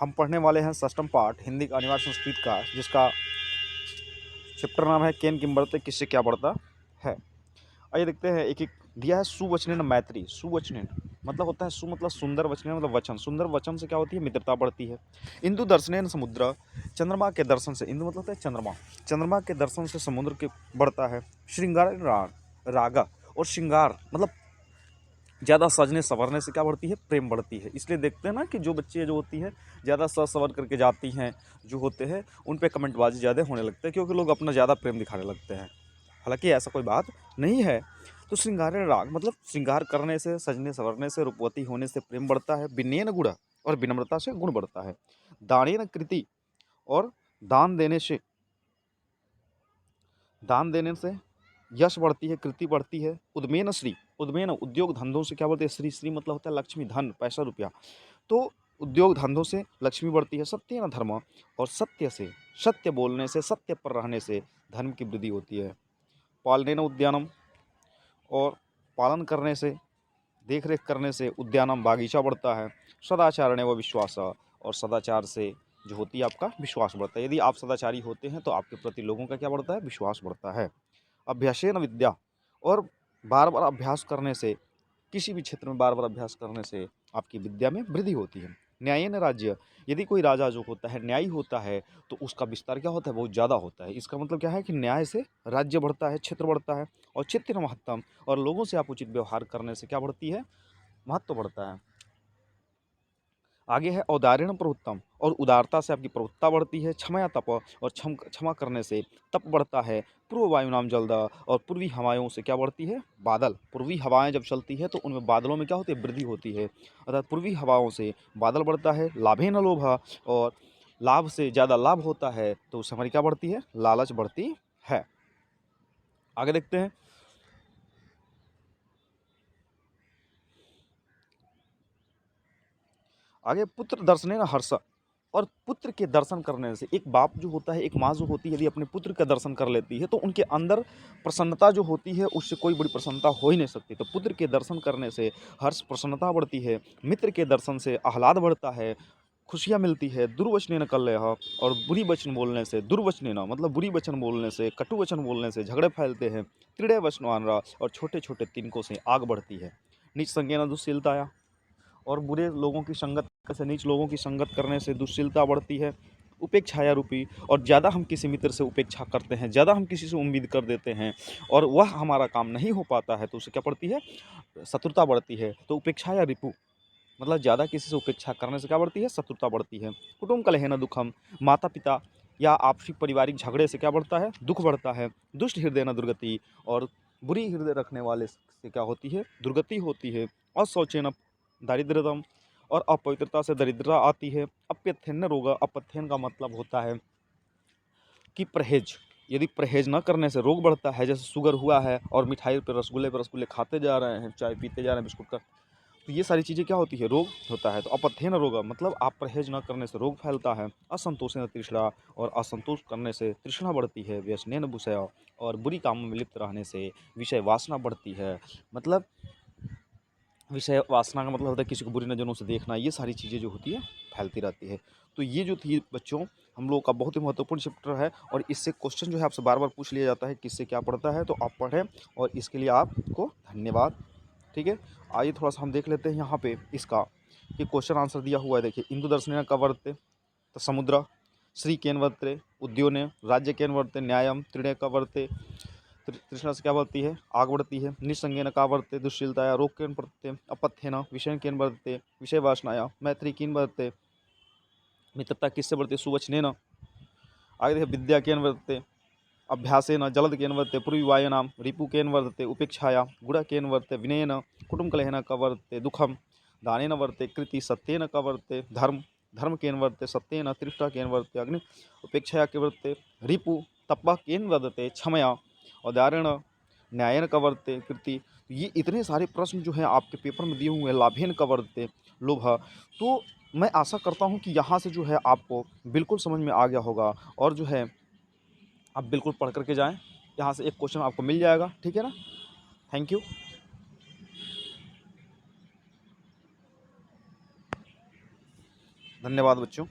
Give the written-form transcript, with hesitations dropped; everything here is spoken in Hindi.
हम पढ़ने वाले हैं षष्ठम पाठ हिंदी का अनिवार्य संस्कृत का, जिसका चैप्टर नाम है केन किम बढ़ते किससे क्या बढ़ता है। आइए देखते हैं एक एक। दिया है सुवचनेन मैत्री। सुवचनेन मतलब होता है, सु मतलब सुंदर, वचनेन मतलब वचन। सुंदर वचन से क्या होती है? मित्रता बढ़ती है। इंदु दर्शनेन समुद्र। चंद्रमा के दर्शन से, इंदु मतलब होता है चंद्रमा, चंद्रमा के दर्शन से समुद्र के बढ़ता है। श्रृंगार रागा, और श्रृंगार मतलब ज़्यादा सजने संवरने से क्या बढ़ती है? प्रेम बढ़ती है। इसलिए देखते हैं ना कि जो बच्चे जो होती हैं ज़्यादा सज संवर करके जाती हैं, जो होते हैं उन पे कमेंटबाजी ज़्यादा होने लगता है, क्योंकि लोग अपना ज़्यादा प्रेम दिखाने लगते हैं। हालांकि ऐसा कोई बात नहीं है। तो श्रृंगारे राग मतलब श्रृंगार करने से, सजने संवरने से, रूपवती होने से प्रेम बढ़ता है। विनयन गुण, और विनम्रता से गुण बढ़ता है। दानेन कृति, और दान देने से, दान देने से यश बढ़ती है, कृति बढ़ती है। उद्मेन श्री, उद्मेन उद्योग धंधों से क्या बोलते हैं? श्री, श्री मतलब होता है लक्ष्मी, धन, पैसा, रुपया। तो उद्योग धंधों से लक्ष्मी बढ़ती है। सत्य न धर्म, और सत्य से, सत्य बोलने से, सत्य पर रहने से धर्म की वृद्धि होती है। पालनेन उद्यानम, और पालन करने से, देख रेख करने से उद्यानम बागीचा बढ़ता है। सदाचारण व विश्वास, और सदाचार से जो होती है आपका विश्वास बढ़ता है। यदि आप सदाचारी होते हैं तो आपके प्रति लोगों का क्या बढ़ता है? विश्वास बढ़ता है। अभ्यासेन विद्या, और बार बार अभ्यास करने से, किसी भी क्षेत्र में बार बार अभ्यास करने से आपकी विद्या में वृद्धि होती है। न्यायेन राज्य, यदि कोई राजा जो होता है न्यायी होता है तो उसका विस्तार क्या होता है? बहुत ज़्यादा होता है। इसका मतलब क्या है कि न्याय से राज्य बढ़ता है, क्षेत्र बढ़ता है। और चित्त महत्तम, और लोगों से आप उचित व्यवहार करने से क्या बढ़ती है? महत्व बढ़ता है। आगे है औदार्यण प्रवृत्तम, और उदारता से आपकी प्रवृत्ता बढ़ती है। क्षमया तप, और क्षमा करने से तप बढ़ता है। पूर्व वायु नाम जल्द, और पूर्वी हवाओं से क्या बढ़ती है? बादल। पूर्वी हवाएं जब चलती है तो उनमें बादलों में क्या होती है? वृद्धि होती है। अर्थात पूर्वी हवाओं से बादल बढ़ता है। लाभे न लोभ, और लाभ से ज़्यादा लाभ होता है तो उससे हमारी क्या बढ़ती है? लालच बढ़ती है। आगे देखते हैं। आगे पुत्र दर्शनेन हर्ष, और पुत्र के दर्शन करने से, एक बाप जो होता है, एक माँ जो होती है, यदि अपने पुत्र का दर्शन कर लेती है तो उनके अंदर प्रसन्नता जो होती है उससे कोई बड़ी प्रसन्नता हो ही नहीं सकती। तो पुत्र के दर्शन करने से हर्ष, प्रसन्नता बढ़ती है। मित्र के दर्शन से आह्लाद बढ़ता है, खुशियाँ मिलती है। दुर्वचनेन कलह, और बुरी वचन बोलने से, दुर्वचनेन मतलब बुरी वचन बोलने से, कटु वचन बोलने से झगड़े फैलते हैं। त्रिडय वचनवानरा, और छोटे छोटे तिनकों से आग बढ़ती है। नीच संज्ञान दुश्शीलताया, और बुरे लोगों की संगत से, नीच लोगों की संगत करने से दुश्शीलता बढ़ती है। उपेक्षाया रूपी, और ज़्यादा हम किसी मित्र से उपेक्षा करते हैं, ज़्यादा हम किसी से उम्मीद कर देते हैं और वह हमारा काम नहीं हो पाता है तो उससे क्या पड़ती है? शत्रुता बढ़ती है। तो उपेक्षाया रिपु मतलब ज़्यादा किसी से उपेक्षा करने से क्या बढ़ती है? शत्रुता बढ़ती है। कुटुंब कलहेन दुखम, माता पिता या आपसी पारिवारिक झगड़े से क्या बढ़ता है? दुख बढ़ता है। दुष्ट हृदय न दुर्गति, और बुरी हृदय रखने वाले से क्या होती है? दुर्गति होती है। असौचेन दारिद्र्यतम, और अपवित्रता से दरिद्रता आती है। अपथ्यन रोग, अपथ्यन का मतलब होता है कि परहेज, यदि परहेज न करने से रोग बढ़ता है। जैसे शुगर हुआ है और मिठाई पर रसगुल्ले खाते जा रहे हैं, चाय पीते जा रहे हैं, बिस्कुट का, तो ये सारी चीज़ें क्या होती है? रोग होता है। तो अपथ्यन रोग मतलब आप परहेज न करने से रोग फैलता है। असंतोषेन तृष्णा, और असंतोष करने से तृष्णा बढ़ती है। व्यसनेन विषय, और बुरी कामों में लिप्त रहने से विषय वासना बढ़ती है। मतलब विषय वासना का मतलब होता है किसी को बुरी नज़रों से देखना। ये सारी चीज़ें जो होती है फैलती रहती है। तो ये जो थी बच्चों हम लोगों का बहुत ही महत्वपूर्ण चैप्टर है, और इससे क्वेश्चन जो है आपसे बार बार पूछ लिया जाता है किससे क्या पढ़ता है, तो आप पढ़ें, और इसके लिए आपको धन्यवाद। ठीक है, आइए थोड़ा सा हम देख लेते हैं यहाँ पे इसका कि क्वेश्चन आंसर दिया हुआ है। देखिए, इंदु दर्शनेन का वर्तते, तो समुद्र, श्री केन वर्तते, उद्योने, राज्य केन वर्तते, न्यायम, त्रिणय का वर्तते, तृष्णा से क्या बढ़ती है? आग बढ़ती है। निस्संगेन का वर्तते, दुश्शीलताया, रोग केन वर्तते, अपथ्यन विषय केन वर्तते, विषय वासनाया, मैत्री किन वर्तते, मित्रता किससे बढ़ती है? सुवचनेन। आगे देखिए, विद्या केन वर्तते, अभ्यासेन, जलद केन वर्तते, पूर्वी वायुनाम, रिपु केन वर्तते, उपेक्षाया, गुण केन वर्तते, विनयेन, कुटुंब कलहेन का वर्तते, दुखम, दानेन वर्तते, कृति, सत्येन का वर्तते, धर्म, धर्म केन वर्तते, सत्येन, तृष्टा केन वर्तते, अग्नि, उपेक्षाया के वर्तते, रिपु, तपः केन वर्तते, क्षमया, औदार्यण, न्यायन का वर्तते, कृति। ये इतने सारे प्रश्न जो हैं आपके पेपर में दिए हुए हैं। लाभेन का वर्तते, लोभ। तो मैं आशा करता हूँ कि यहाँ से जो है आपको बिल्कुल समझ में आ गया होगा, और जो है आप बिल्कुल पढ़ करके जाएँ। यहाँ से एक क्वेश्चन आपको मिल जाएगा। ठीक है ना? Thank you. धन्यवाद बच्चों।